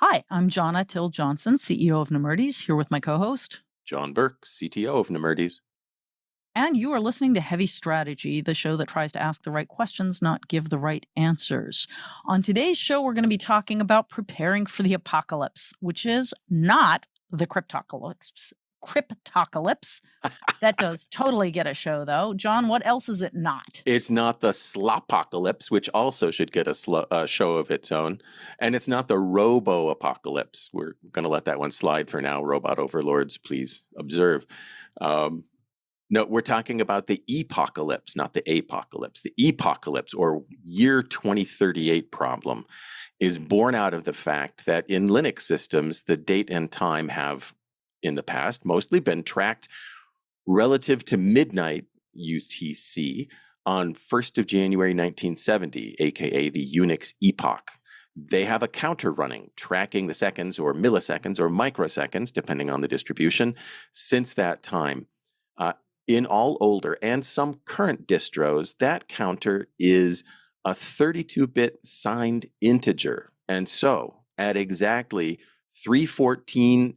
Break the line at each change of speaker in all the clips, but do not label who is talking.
Hi, I'm Jonna Till Johnson, CEO of Nemerdes, here with my co-host.
John Burke, CTO of Nemerdes.
And you are listening to Heavy Strategy, the show that tries to ask the right questions, not give the right answers. On today's show, we're going to be talking about preparing for the apocalypse, which is not the cryptocalypse. Cryptocalypse. That does totally get a show, though. John, what else is it not?
It's not the slopocalypse, which also should get a show of its own. And it's not the robo-apocalypse. We're going to let that one slide for now. Robot overlords, please observe. No, we're talking about the epochalypse, not the apocalypse. The epochalypse, or year 2038 problem, is born out of the fact that in Linux systems, the date and time have, in the past, mostly been tracked relative to midnight UTC on 1st of January 1970, aka the Unix epoch. They have a counter running, tracking the seconds or milliseconds or microseconds, depending on the distribution, since that time. In all older and some current distros, that counter is a 32-bit signed integer. And so at exactly 3:14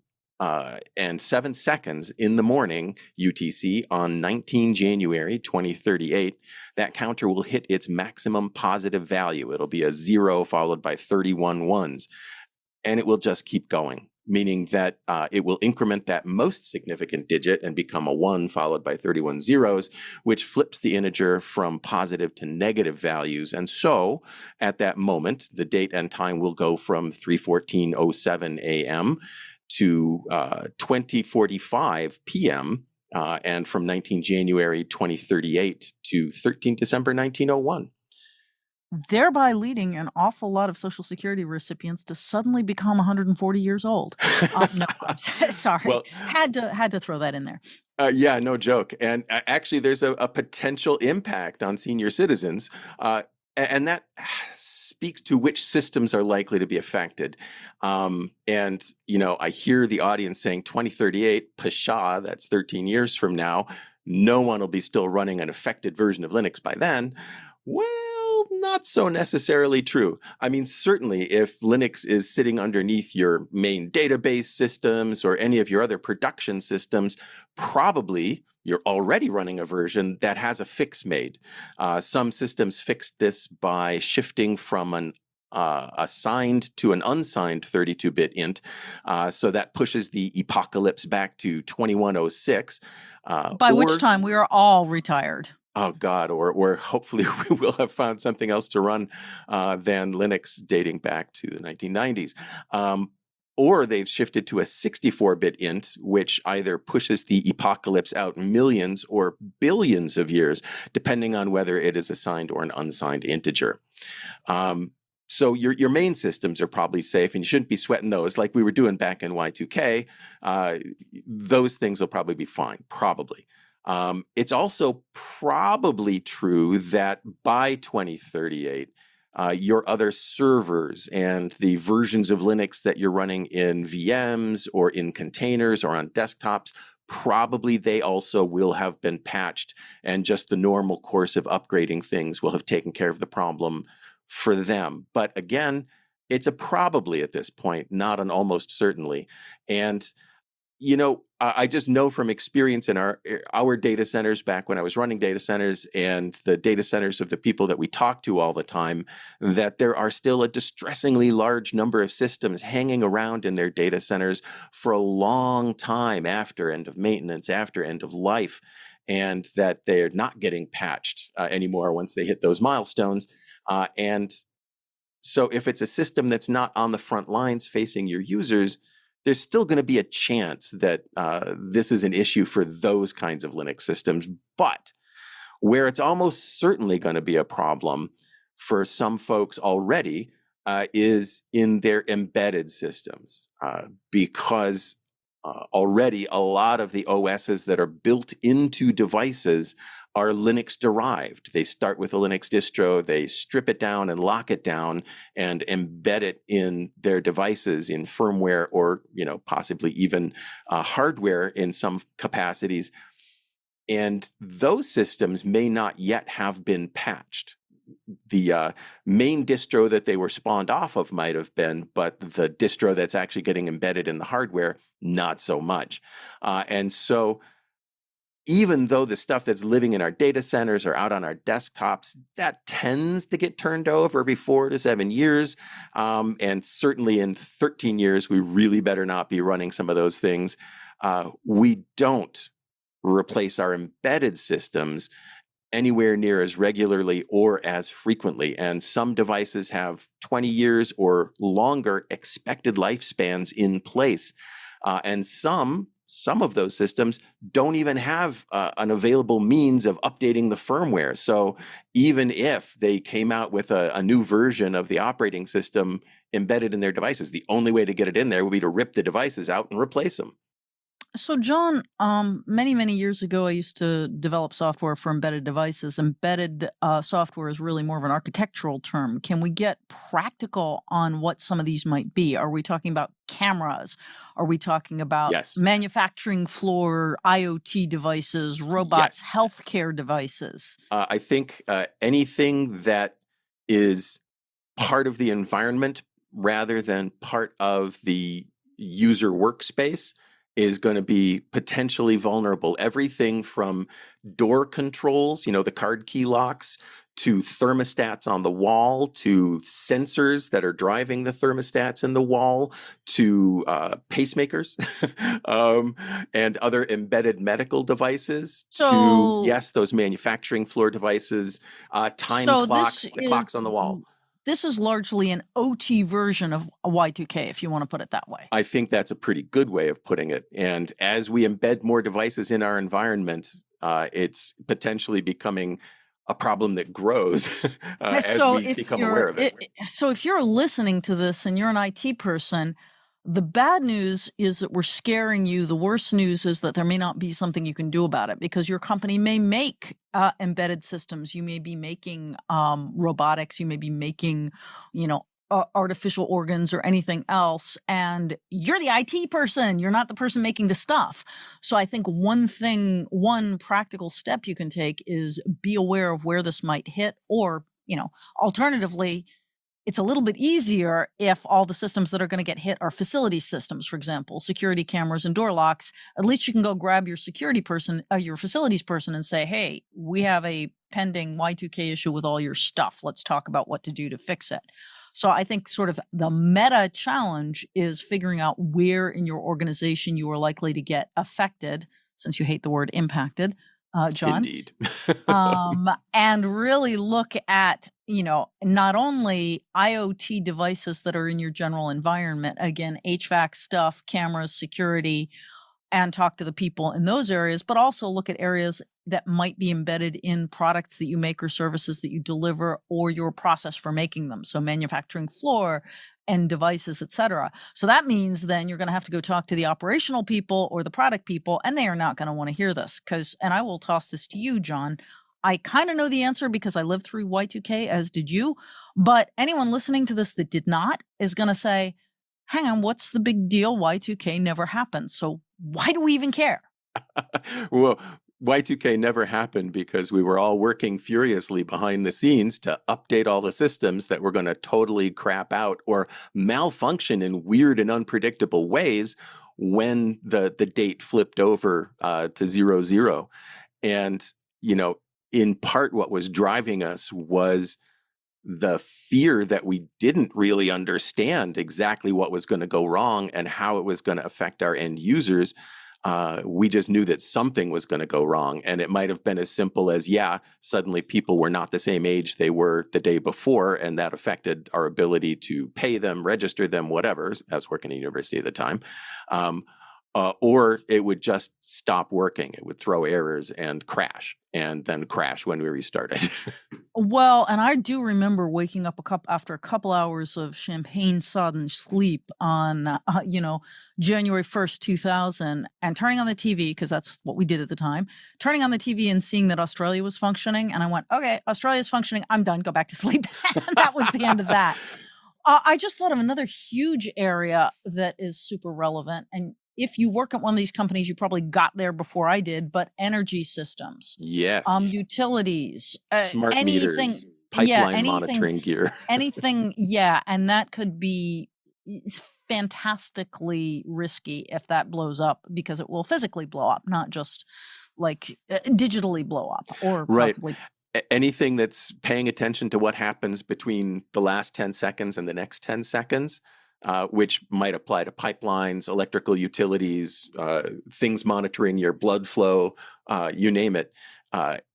and 7 seconds in the morning UTC on 19 January 2038, that counter will hit its maximum positive value. It'll be a 0 followed by 31 ones. And it will just keep going, meaning that it will increment that most significant digit and become a 1 followed by 31 zeros, which flips the integer from positive to negative values. And so at that moment, the date and time will go from 3:14:07 a.m. to 20:45 p.m. And from 19 January 2038 to 13 December 1901.
Thereby leading an awful lot of Social Security recipients to suddenly become 140 years old. No, I'm sorry.
Well,
had to throw that in there.
Yeah, no joke. And actually, there's a potential impact on senior citizens, and that speaks to which systems are likely to be affected. And, I hear the audience saying 2038, pshaw, that's 13 years from now. No one will be still running an affected version of Linux by then. Well, not so necessarily true. I mean, certainly if Linux is sitting underneath your main database systems or any of your other production systems, probably you're already running a version that has a fix made. Some systems fixed this by shifting from an signed to an unsigned 32-bit int. So that pushes the apocalypse back to 2106.
By which time we are all retired.
Oh God, or hopefully we will have found something else to run than Linux dating back to the 1990s. Or they've shifted to a 64-bit int, which either pushes the apocalypse out millions or billions of years, depending on whether it is a signed or an unsigned integer. So your main systems are probably safe, and you shouldn't be sweating those like we were doing back in Y2K. Those things will probably be fine, probably. It's also probably true that by 2038, your other servers and the versions of Linux that you're running in VMs or in containers or on desktops, probably they also will have been patched, and just the normal course of upgrading things will have taken care of the problem for them. But again, it's a probably at this point, not an almost certainly. And I just know from experience in our data centers back when I was running data centers and the data centers of the people that we talk to all the time, that there are still a distressingly large number of systems hanging around in their data centers for a long time after end of maintenance, after end of life, and that they're not getting patched anymore once they hit those milestones. And so if it's a system that's not on the front lines facing your users, there's still going to be a chance that this is an issue for those kinds of Linux systems. But where it's almost certainly going to be a problem for some folks already is in their embedded systems, because already a lot of the OSs that are built into devices are Linux derived. They start with a Linux distro, they strip it down and lock it down and embed it in their devices in firmware or, possibly even hardware in some capacities. And those systems may not yet have been patched. the main distro that they were spawned off of might have been, but the distro that's actually getting embedded in the hardware, not so much. And so even though the stuff that's living in our data centers or out on our desktops, that tends to get turned over every 4 to 7 years. And certainly in 13 years, we really better not be running some of those things. We don't replace our embedded systems anywhere near as regularly or as frequently. And some devices have 20 years or longer expected lifespans in place. And some of those systems don't even have an available means of updating the firmware. So even if they came out with a new version of the operating system embedded in their devices, the only way to get it in there would be to rip the devices out and replace them.
So, John, many years ago, I used to develop software for embedded devices. Embedded software is really more of an architectural term. Can we get practical on what some of these might be? Are we talking about cameras? Are we talking about
Yes.
manufacturing floor IoT devices, robots,
Yes.
healthcare devices?
I think anything that is part of the environment rather than part of the user workspace is going to be potentially vulnerable. Everything from door controls, the card key locks, to thermostats on the wall, to sensors that are driving the thermostats in the wall, to pacemakers, and other embedded medical devices, to,
So,
yes, those manufacturing floor devices, time
so this
clocks, the clocks on the
is
wall.
this is largely an OT version of a Y2K, if you want to put it that way.
I think that's a pretty good way of putting it. And as we embed more devices in our environment, it's potentially becoming a problem that grows as
So
we
if
become aware
you're
of it.
so if you're listening to this and you're an IT person, the bad news is that we're scaring you. The worst news is that there may not be something you can do about it because your company may make embedded systems. You may be making robotics. You may be making, artificial organs or anything else. And you're the IT person. You're not the person making the stuff. So I think one practical step you can take is be aware of where this might hit, or, alternatively, it's a little bit easier if all the systems that are going to get hit are facility systems, for example, security cameras and door locks. At least you can go grab your security person, your facilities person, and say, hey, we have a pending Y2K issue with all your stuff. Let's talk about what to do to fix it. So I think sort of the meta challenge is figuring out where in your organization you are likely to get affected, since you hate the word impacted, John.
Indeed.
And really look at, not only IoT devices that are in your general environment, again, HVAC stuff, cameras, security, and talk to the people in those areas, but also look at areas that might be embedded in products that you make or services that you deliver or your process for making them. So manufacturing floor and devices, et cetera. So that means then you're going to have to go talk to the operational people or the product people, and they are not going to want to hear this and I will toss this to you, John. I kind of know the answer because I lived through Y2K, as did you. But anyone listening to this that did not is going to say, hang on, what's the big deal? Y2K never happened. So why do we even care?
Well, Y2K never happened because we were all working furiously behind the scenes to update all the systems that were going to totally crap out or malfunction in weird and unpredictable ways when the date flipped over to 00. And, in part, what was driving us was the fear that we didn't really understand exactly what was going to go wrong and how it was going to affect our end users. We just knew that something was going to go wrong. And it might have been as simple as, suddenly people were not the same age they were the day before. And that affected our ability to pay them, register them, whatever. I was working at a university at the time. Or it would just stop working. It would throw errors and then crash when we restarted.
Well, and I do remember waking up after a couple hours of champagne-sodden sleep on, January 1st, 2000, and turning on the TV, because that's what we did at the time, turning on the TV and seeing that Australia was functioning. And I went, okay, Australia's functioning. I'm done. Go back to sleep. And that was the end of that. I just thought of another huge area that is super relevant. And if you work at one of these companies, you probably got there before I did, but energy systems.
Yes.
Utilities,
Smart
anything,
meters. pipeline monitoring gear.
Anything, yeah, and that could be fantastically risky if that blows up, because it will physically blow up, not just like digitally blow up, or
Right.
possibly
Anything that's paying attention to what happens between the last 10 seconds and the next 10 seconds, which might apply to pipelines, electrical utilities, things monitoring your blood flow, you name it.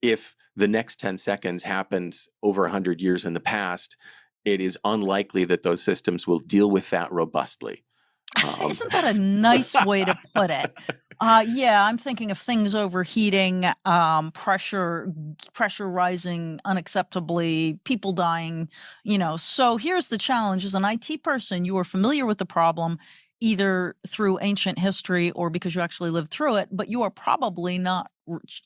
If the next 10 seconds happened over 100 years in the past, it is unlikely that those systems will deal with that robustly.
Isn't that a nice way to put it? Yeah, I'm thinking of things overheating, pressure rising unacceptably, people dying, So here's the challenge: as an IT person, you are familiar with the problem either through ancient history or because you actually lived through it, but you are probably not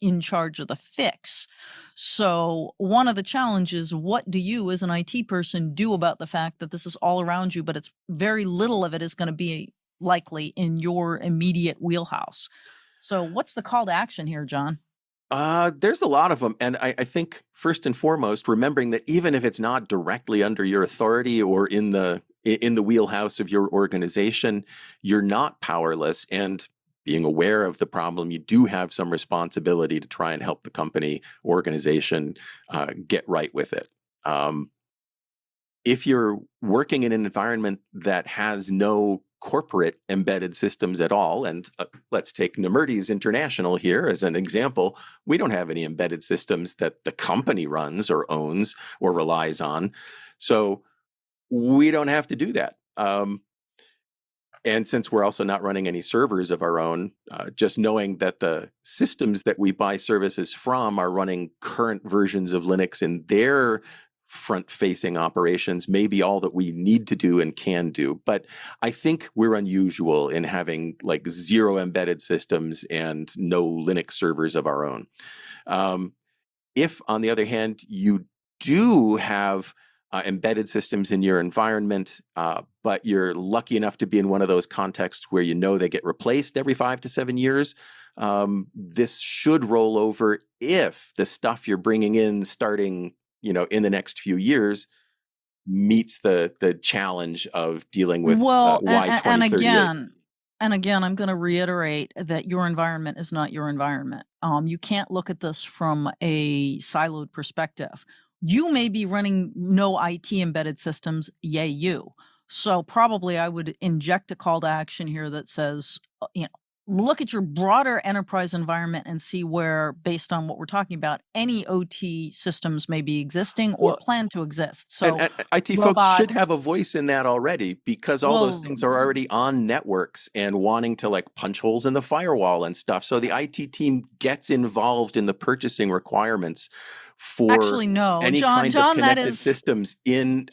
in charge of the fix. So one of the challenges, what do you as an IT person do about the fact that this is all around you, but it's very little of it is going to be likely in your immediate wheelhouse? So what's the call to action here, John?
There's a lot of them. And I think first and foremost, remembering that even if it's not directly under your authority or in the wheelhouse of your organization, you're not powerless. And being aware of the problem, you do have some responsibility to try and help the company, organization get right with it. If you're working in an environment that has no corporate embedded systems at all, and let's take Nemertes International here as an example, we don't have any embedded systems that the company runs or owns or relies on. So we don't have to do that. And since we're also not running any servers of our own, just knowing that the systems that we buy services from are running current versions of Linux in their front-facing operations may be all that we need to do and can do. But I think we're unusual in having like 0 embedded systems and no Linux servers of our own. If, on the other hand, you do have embedded systems in your environment, but you're lucky enough to be in one of those contexts where you know they get replaced every 5 to 7 years, this should roll over if the stuff you're bringing in starting in the next few years meets the challenge of dealing with
Well,
Y2038.
and again, I'm going to reiterate that your environment is not your environment. You can't look at this from a siloed perspective. You may be running no IT embedded systems, yay you. So probably I would inject a call to action here that says, look at your broader enterprise environment and see where, based on what we're talking about, any OT systems may be existing or plan to exist. So
and IT folks should have a voice in that already, because all those things are already on networks and wanting to like punch holes in the firewall and stuff. So the IT team gets involved in the purchasing requirements for any kind of connected systems in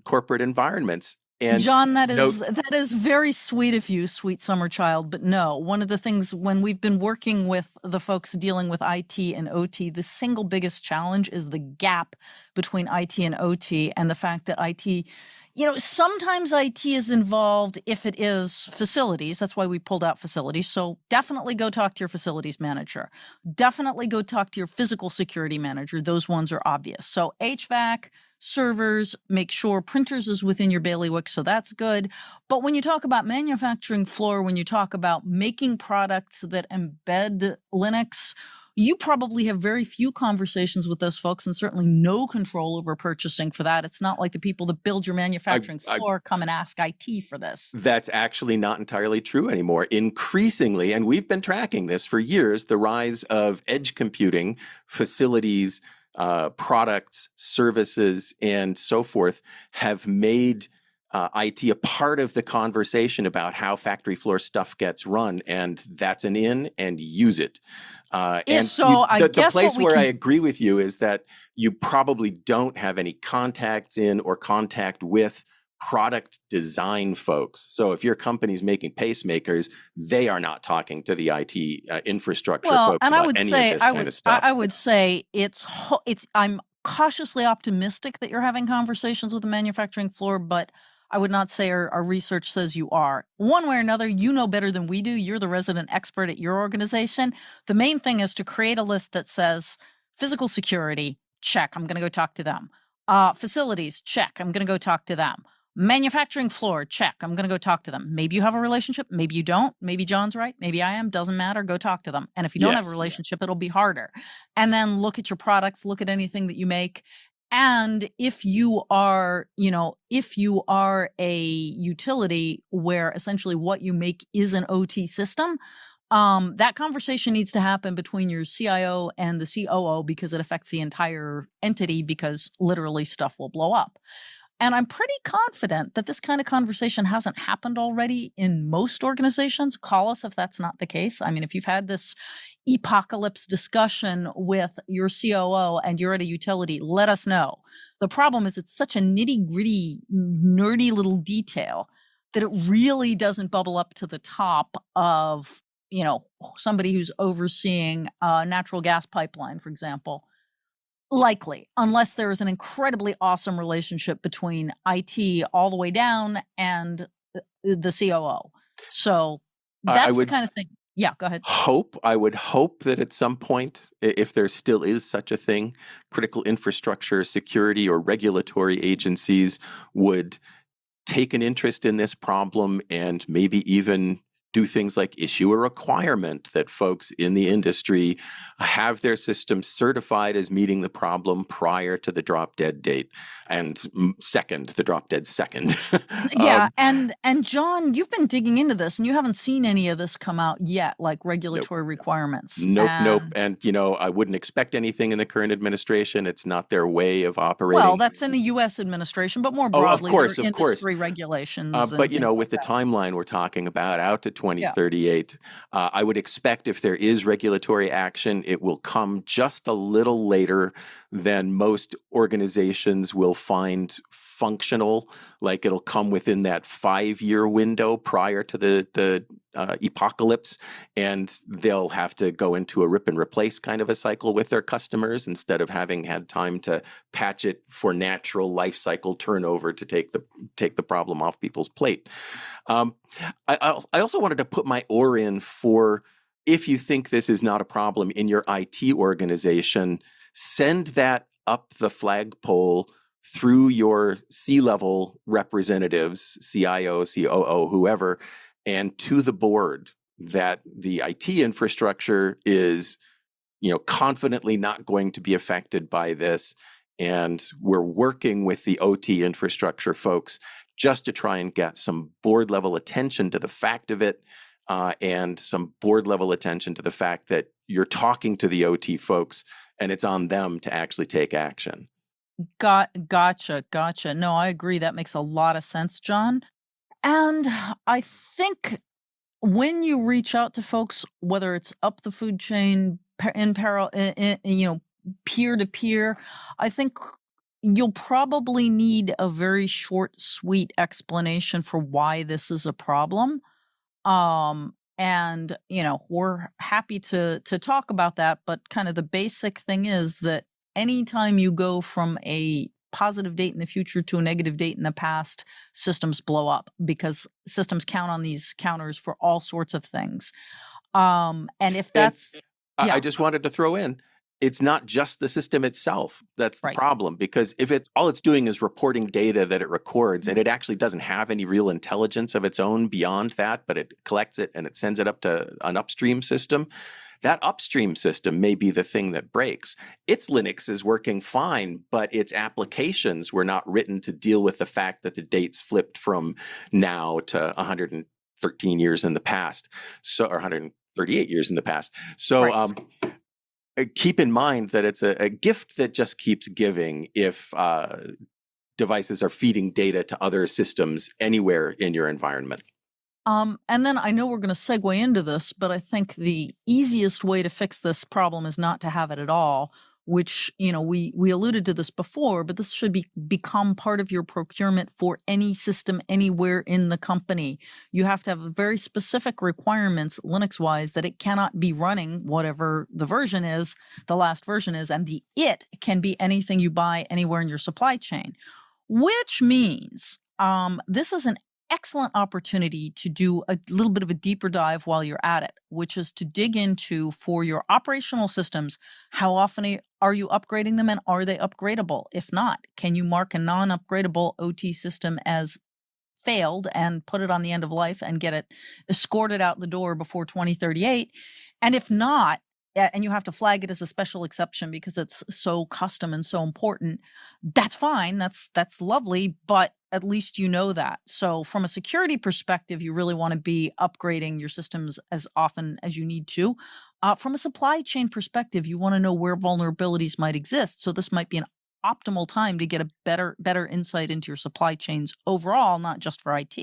corporate environments. And
John, that is very sweet of you, sweet summer child. But no, one of the things when we've been working with the folks dealing with IT and OT, the single biggest challenge is the gap between IT and OT, and the fact that IT, sometimes IT is involved if it is facilities. That's why we pulled out facilities. So definitely go talk to your facilities manager. Definitely go talk to your physical security manager. Those ones are obvious. So HVAC, servers, make sure printers is within your bailiwick, so that's good. But when you talk about manufacturing floor, when you talk about making products that embed Linux, you probably have very few conversations with those folks and certainly no control over purchasing for that. It's not like the people that build your manufacturing floor come and ask IT for this.
That's actually not entirely true anymore. Increasingly, and we've been tracking this for years, the rise of edge computing facilities, products, services, and so forth have made IT a part of the conversation about how factory floor stuff gets run, and that's an in and use it. The place where I agree with you is that you probably don't have any contacts in or contact with product design folks. So if your company's making pacemakers, they are not talking to the IT infrastructure folks about any of this kind of stuff.
I would say I'm cautiously optimistic that you're having conversations with the manufacturing floor, but I would not say our research says you are. One way or another, you know better than we do. You're the resident expert at your organization. The main thing is to create a list that says physical security, check, I'm going to go talk to them. Facilities, check, I'm going to go talk to them. Manufacturing floor, check, I'm going to go talk to them. Maybe you have a relationship, maybe you don't. Maybe John's right, maybe I am, doesn't matter, go talk to them. And if you don't have a
Yes.
relationship, it'll be harder. And then look at your products, look at anything that you make. And if you are, if you are a utility where essentially what you make is an OT system, that conversation needs to happen between your CIO and the COO because it affects the entire entity, because literally stuff will blow up. And I'm pretty confident that this kind of conversation hasn't happened already in most organizations. Call us if that's not the case. I mean, if you've had this Epochalypse discussion with your COO and you're at a utility, let us know. The problem is it's such a nitty-gritty, nerdy little detail that it really doesn't bubble up to the top of, somebody who's overseeing a natural gas pipeline, for example. Likely, unless there is an incredibly awesome relationship between IT all the way down and the COO. So
I
that's the
would
kind of thing. Yeah, go ahead.
I would hope that at some point, if there still is such a thing, critical infrastructure, security, or regulatory agencies would take an interest in this problem and maybe even do things like issue a requirement that folks in the industry have their systems certified as meeting the problem prior to the drop dead date, and the drop dead second.
Yeah, and John, you've been digging into this and you haven't seen any of this come out yet, like
Nope.
regulatory requirements.
Nope. And, I wouldn't expect anything in the current administration. It's not their way of
Well,
operating.
that's in the U.S. administration, but more
Oh, of
broadly, there
course,
are
of course.
industry regulations
But,
and things like
with the
that.
timeline we're talking about out to
Yeah.
2038, I would expect if there is regulatory action, it will come just a little later than most organizations will find functional. Like it'll come within that 5-year window prior to the apocalypse, and they'll have to go into a rip and replace kind of a cycle with their customers instead of having had time to patch it for natural life cycle turnover to take the problem off people's plate. I also wanted to put my oar in for, if you think this is not a problem in your IT organization, send that up the flagpole through your C-level representatives, CIO, COO, whoever, and to the board that the IT infrastructure is, confidently not going to be affected by this. And we're working with the OT infrastructure folks just to try and get some board level attention to the fact of it, and some board level attention to the fact that you're talking to the OT folks and it's on them to actually take action.
Gotcha. No, I agree. That makes a lot of sense, John. And I think when you reach out to folks, whether it's up the food chain, in parallel, peer to peer, I think you'll probably need a very short, sweet explanation for why this is a problem. And we're happy to talk about that, but kind of the basic thing is that anytime you go from a positive date in the future to a negative date in the past, systems blow up because systems count on these counters for all sorts of things. And if that's
I just wanted to throw in, it's not just the system itself that's the
right.
problem, because if all it's doing is reporting data that it records, and it actually doesn't have any real intelligence of its own beyond that, but it collects it and it sends it up to an upstream system. That upstream system may be the thing that breaks. Its Linux is working fine, but its applications were not written to deal with the fact that the dates flipped from now to 113 years in the past, or 138 years in the past. So keep in mind that it's a gift that just keeps giving if devices are feeding data to other systems anywhere in your environment.
And then I know we're going to segue into this, but I think the easiest way to fix this problem is not to have it at all, which, we alluded to this before, but this should become part of your procurement for any system anywhere in the company. You have to have very specific requirements Linux-wise that it cannot be running whatever the version is, the last version is, and it can be anything you buy anywhere in your supply chain, which means this is an excellent opportunity to do a little bit of a deeper dive while you're at it, which is to dig into for your operational systems, how often are you upgrading them and are they upgradable? If not, can you mark a non upgradable OT system as failed and put it on the end of life and get it escorted out the door before 2038? And if not, and you have to flag it as a special exception because it's so custom and so important, that's fine. That's lovely, but at least you know that. So from a security perspective, you really want to be upgrading your systems as often as you need to. From a supply chain perspective, you want to know where vulnerabilities might exist. So this might be an optimal time to get a better insight into your supply chains overall, not just for IT.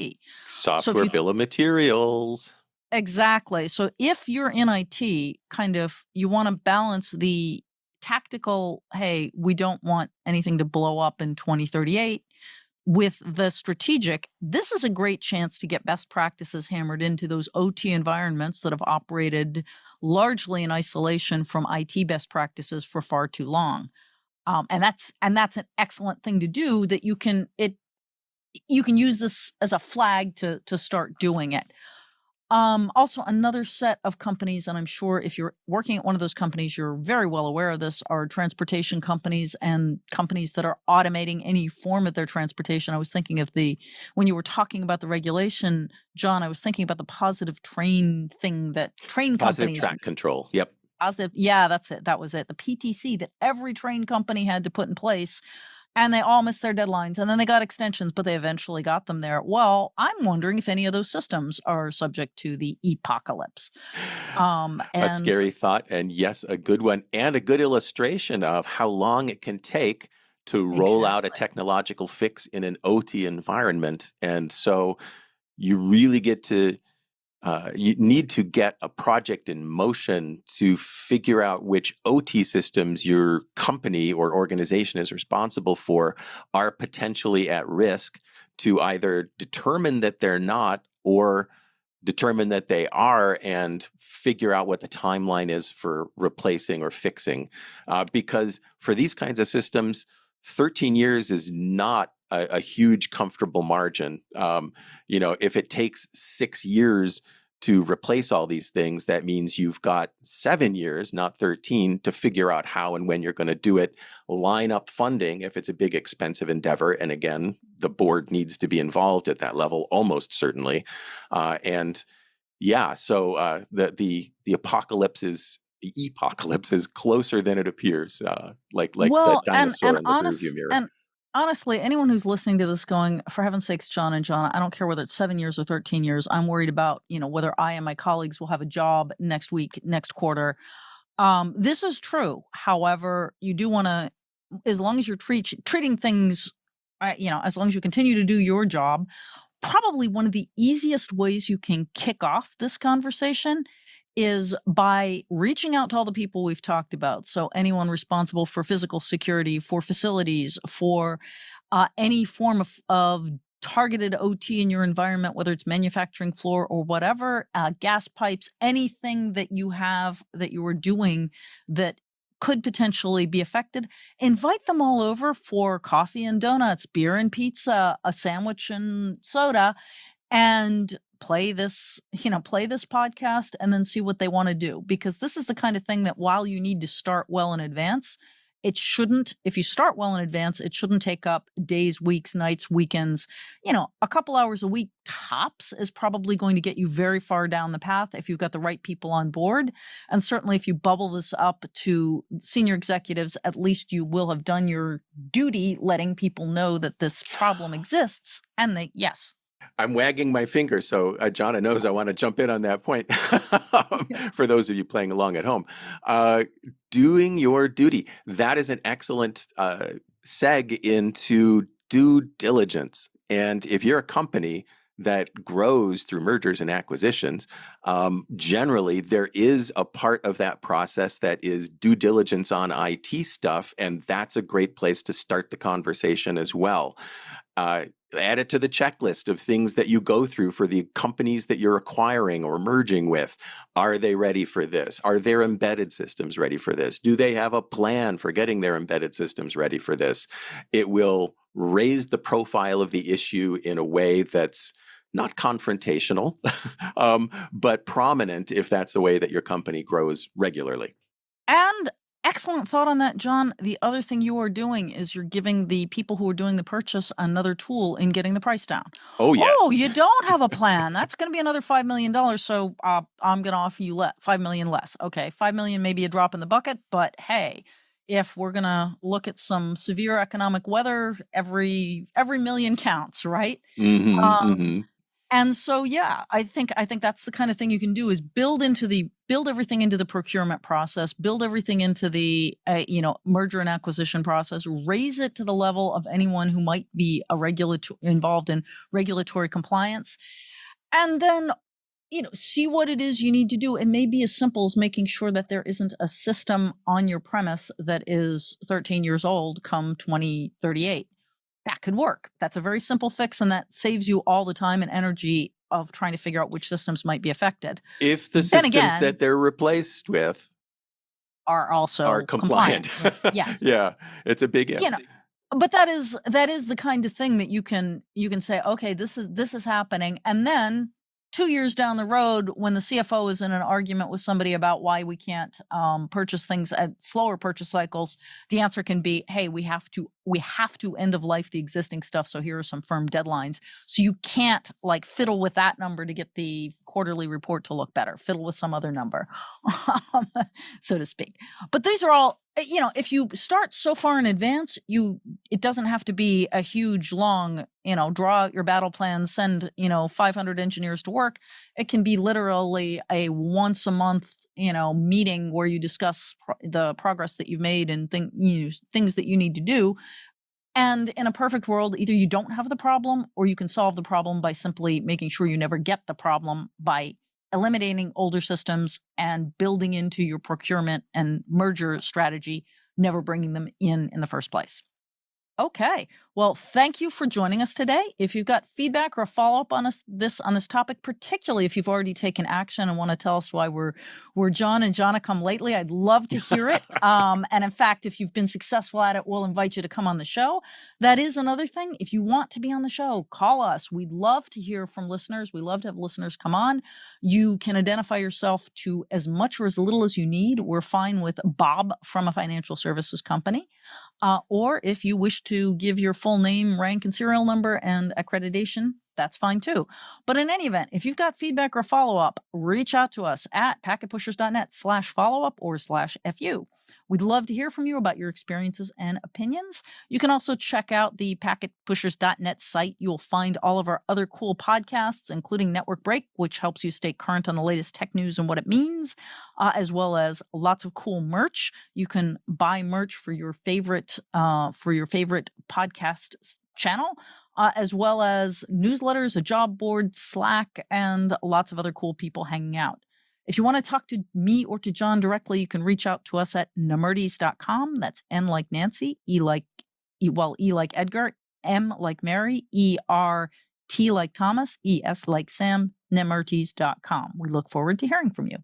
So if
Software
you
bill of materials.
Exactly. So if you're in IT, kind of you want to balance the tactical, hey, we don't want anything to blow up in 2038 with the strategic. This is a great chance to get best practices hammered into those OT environments that have operated largely in isolation from IT best practices for far too long. And that's an excellent thing to do that you can use this as a flag to start doing it. Also another set of companies, and I'm sure if you're working at one of those companies, you're very well aware of this, are transportation companies and companies that are automating any form of their transportation. I was thinking of when you were talking about the regulation, John, I was thinking about the positive train thing that train
Positive
companies
track control. Yep.
positive, yeah, that's it. That was it. The PTC that every train company had to put in place, and they all missed their deadlines, and then they got extensions, but they eventually got them there. Well, I'm wondering if any of those systems are subject to the epocalypse.
A
And
scary thought, and yes, a good one, and a good illustration of how long it can take to roll out a
exactly.
technological fix in an OT environment. And so you really get to you need to get a project in motion to figure out which OT systems your company or organization is responsible for are potentially at risk, to either determine that they're not or determine that they are and figure out what the timeline is for replacing or fixing. Because for these kinds of systems, 13 years is not a huge comfortable margin. If it takes 6 years to replace all these things, that means you've got 7 years, not 13, to figure out how and when you're going to do it. Line up funding if it's a big, expensive endeavor. And again, the board needs to be involved at that level, almost certainly. And yeah, so the apocalypse is closer than it appears, like the
Well,
dinosaur in the rearview mirror.
and honestly, anyone who's listening to this going, for heaven's sakes, John and John, I don't care whether it's 7 years or 13 years. I'm worried about, whether I and my colleagues will have a job next week, next quarter. This is true. However, you do want to, as long as you're treating things, as long as you continue to do your job, probably one of the easiest ways you can kick off this conversation is by reaching out to all the people we've talked about. So anyone responsible for physical security, for facilities, for any form of targeted OT in your environment, whether it's manufacturing floor or whatever, gas pipes, anything that you have that you are doing that could potentially be affected, invite them all over for coffee and donuts, beer and pizza, a sandwich and soda, and play this podcast and then see what they want to do. Because this is the kind of thing that while you need to start well in advance, if you start well in advance, it shouldn't take up days, weeks, nights, weekends. A couple hours a week tops is probably going to get you very far down the path if you've got the right people on board. And certainly if you bubble this up to senior executives, at least you will have done your duty letting people know that this problem exists. And yes.
I'm wagging my finger, so Jonna knows I want to jump in on that point. For those of you playing along at home, doing your duty. That is an excellent seg into due diligence. And if you're a company that grows through mergers and acquisitions, generally there is a part of that process that is due diligence on IT stuff, and that's a great place to start the conversation as well. Add it to the checklist of things that you go through for the companies that you're acquiring or merging with. Are they ready for this? Are their embedded systems ready for this? Do they have a plan for getting their embedded systems ready for this? It will raise the profile of the issue in a way that's not confrontational, but prominent if that's the way that your company grows regularly.
And excellent thought on that, John. The other thing you are doing is you're giving the people who are doing the purchase another tool in getting the price down.
Oh,
Oh,
yes.
you don't have a plan. That's going to be another $5 million. So I'm going to offer you $5 million less. Okay, $5 million may be a drop in the bucket, but hey, if we're going to look at some severe economic weather, every million counts, right? And so, yeah, I think that's the kind of thing you can do is build everything into the procurement process, build everything into the merger and acquisition process, raise it to the level of anyone who might be involved in regulatory compliance, and then see what it is you need to do. It may be as simple as making sure that there isn't a system on your premise that is 13 years old come 2038. That could work. That's a very simple fix, and that saves you all the time and energy of trying to figure out which systems might be affected.
If the systems that they're replaced with
are also
compliant.
Yes.
Yeah, it's a big if.
But that is the kind of thing that you can say, okay, this is happening, and then 2 years down the road, when the CFO is in an argument with somebody about why we can't purchase things at slower purchase cycles, the answer can be, hey, we have to end of life the existing stuff. So here are some firm deadlines. So you can't fiddle with that number to get the quarterly report to look better. Fiddle with some other number, so to speak. But these are all, if you start so far in advance, it doesn't have to be a huge, long, draw out your battle plan, send, 500 engineers to work. It can be literally a once a month, meeting where you discuss the progress that you've made and things that you need to do. And in a perfect world, either you don't have the problem or you can solve the problem by simply making sure you never get the problem by eliminating older systems and building into your procurement and merger strategy, never bringing them in the first place. Okay. Well, thank you for joining us today. If you've got feedback or a follow-up on this topic, particularly if you've already taken action and want to tell us why we're John and Jonna come lately, I'd love to hear it. And in fact, if you've been successful at it, we'll invite you to come on the show. That is another thing. If you want to be on the show, call us. We'd love to hear from listeners. We love to have listeners come on. You can identify yourself to as much or as little as you need. We're fine with Bob from a financial services company. Or if you wish to give your full name, rank, and serial number and accreditation, that's fine too. But in any event, if you've got feedback or follow-up, reach out to us at packetpushers.net/follow-up or /FU. We'd love to hear from you about your experiences and opinions. You can also check out the packetpushers.net site. You'll find all of our other cool podcasts, including Network Break, which helps you stay current on the latest tech news and what it means, as well as lots of cool merch. You can buy merch for your favorite podcast channel, as well as newsletters, a job board, Slack, and lots of other cool people hanging out. If you want to talk to me or to John directly, you can reach out to us at nemertes.com. That's N like Nancy, E like Edgar, M like Mary, ERT like Thomas, ES like Sam, nemertes.com. We look forward to hearing from you.